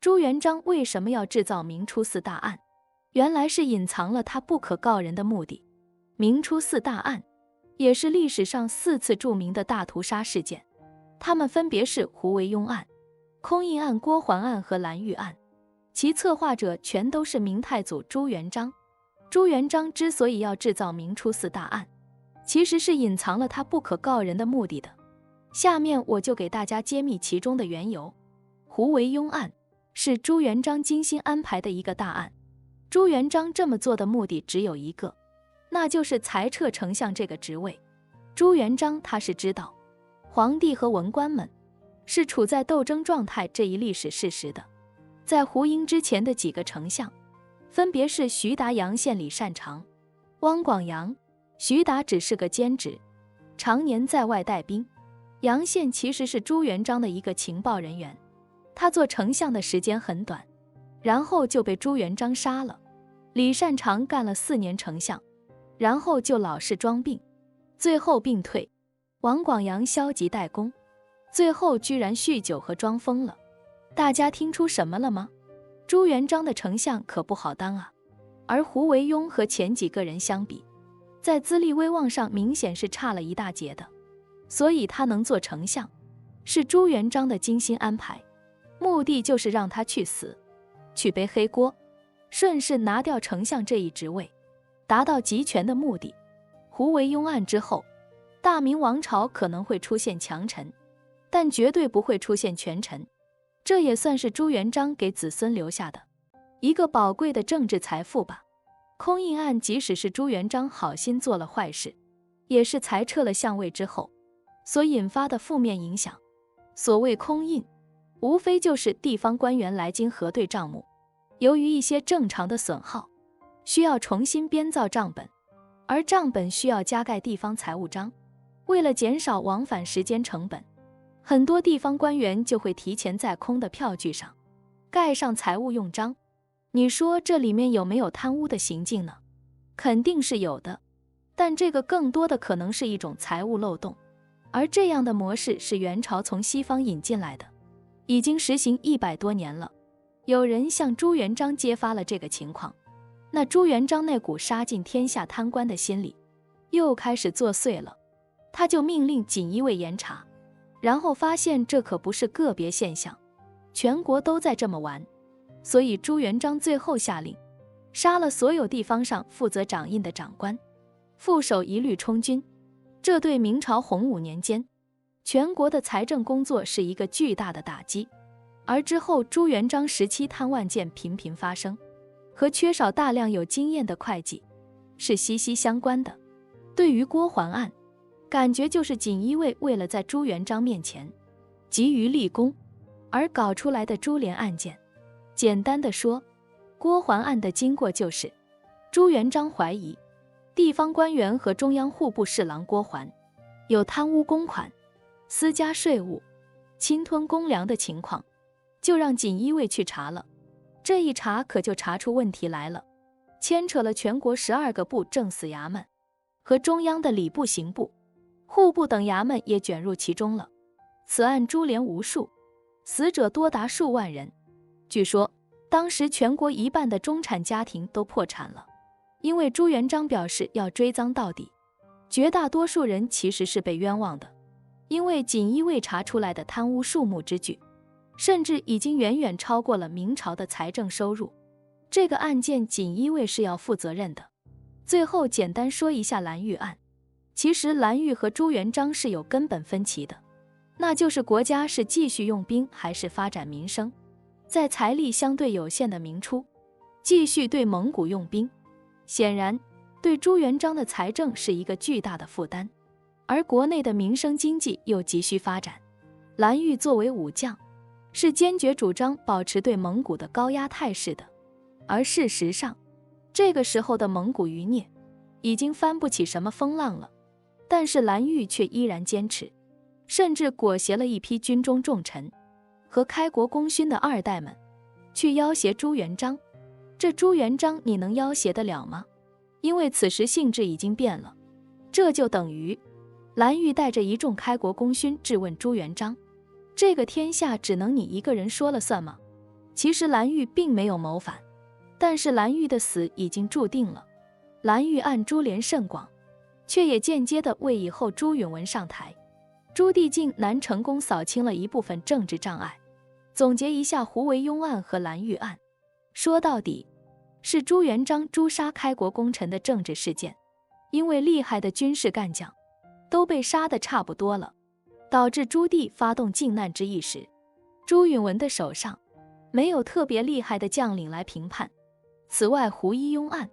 朱元璋为什么要制造明初四大案？原来是隐藏了他不可告人的目的。明初四大案也是历史上4次著名的大屠杀事件，它们分别是胡惟庸案、空印案、郭桓案和蓝玉案，其策划者全都是明太祖朱元璋。朱元璋之所以要制造明初四大案，其实是隐藏了他不可告人的目的的。下面我就给大家揭秘其中的缘由。胡惟庸案是朱元璋精心安排的一个大案，朱元璋这么做的目的只有一个，那就是裁撤丞相这个职位。朱元璋他是知道皇帝和文官们是处在斗争状态这一历史事实的。在胡英之前的几个丞相分别是徐达、杨宪、李善长、汪广洋。徐达只是个兼职，常年在外带兵。杨宪其实是朱元璋的一个情报人员，他做丞相的时间很短，然后就被朱元璋杀了。李善长干了4年丞相，然后就老是装病，最后病退。王广洋消极怠工，最后居然酗酒和装疯了。大家听出什么了吗？朱元璋的丞相可不好当啊。而胡惟庸和前几个人相比，在资历威望上明显是差了一大截的，所以他能做丞相，是朱元璋的精心安排，目的就是让他去死，去背黑锅，顺势拿掉丞相这一职位，达到集权的目的。胡惟庸案之后，大明王朝可能会出现强臣，但绝对不会出现权臣，这也算是朱元璋给子孙留下的一个宝贵的政治财富吧。空印案即使是朱元璋好心做了坏事，也是裁撤了相位之后所引发的负面影响。所谓空印，无非就是地方官员来京核对账目，由于一些正常的损耗，需要重新编造账本，而账本需要加盖地方财务章。为了减少往返时间成本，很多地方官员就会提前在空的票据上盖上财务用章。你说这里面有没有贪污的行径呢？肯定是有的，但这个更多的可能是一种财务漏洞，而这样的模式是元朝从西方引进来的，已经实行100多年了。有人向朱元璋揭发了这个情况，那朱元璋那股杀尽天下贪官的心理又开始作祟了，他就命令锦衣卫严查，然后发现这可不是个别现象，全国都在这么玩。所以朱元璋最后下令杀了所有地方上负责掌印的长官，副手一律充军。这对明朝洪武年间全国的财政工作是一个巨大的打击。而之后朱元璋时期贪案件频频发生，和缺少大量有经验的会计是息息相关的。对于郭桓案，感觉就是锦衣卫为了在朱元璋面前急于立功而搞出来的株连案件。简单的说，郭桓案的经过就是朱元璋怀疑地方官员和中央户部侍郎郭桓有贪污公款、私加税务、侵吞公粮的情况，就让锦衣卫去查了。这一查可就查出问题来了，牵扯了全国12个部正司衙门和中央的礼部、刑部、户部等衙门也卷入其中了。此案株连无数，死者多达数万人。据说当时全国1半的中产家庭都破产了，因为朱元璋表示要追赃到底。绝大多数人其实是被冤枉的，因为锦衣卫查出来的贪污数目之巨，甚至已经远远超过了明朝的财政收入。这个案件锦衣卫是要负责任的。最后简单说一下蓝玉案。其实蓝玉和朱元璋是有根本分歧的，那就是国家是继续用兵还是发展民生。在财力相对有限的明初，继续对蒙古用兵，显然对朱元璋的财政是一个巨大的负担，而国内的民生经济又急需发展。蓝玉作为武将，是坚决主张保持对蒙古的高压态势的。而事实上，这个时候的蒙古余孽已经翻不起什么风浪了，但是蓝玉却依然坚持，甚至裹挟了一批军中重臣和开国功勋的2代们去要挟朱元璋。这朱元璋你能要挟得了吗？因为此时性质已经变了，这就等于蓝玉带着一众开国功勋质问朱元璋，这个天下只能你一个人说了算吗？其实蓝玉并没有谋反，但是蓝玉的死已经注定了。蓝玉案株连甚广，却也间接地为以后朱允炆上台、朱棣靖难成功扫清了一部分政治障碍。总结一下胡惟庸案和蓝玉案，说到底是朱元璋诛杀开国功臣的政治事件，因为厉害的军事干将都被杀得差不多了，导致朱棣发动靖难之役时，朱允炆的手上没有特别厉害的将领来评判。此外，胡惟庸案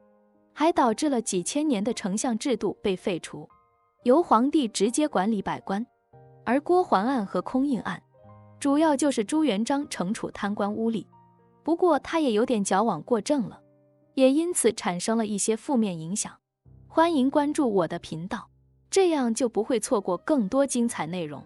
还导致了几千年的丞相制度被废除，由皇帝直接管理百官。而郭桓案和空印案主要就是朱元璋惩处贪官污吏，不过他也有点矫枉过正了，也因此产生了一些负面影响。欢迎关注我的频道，这样就不会错过更多精彩内容。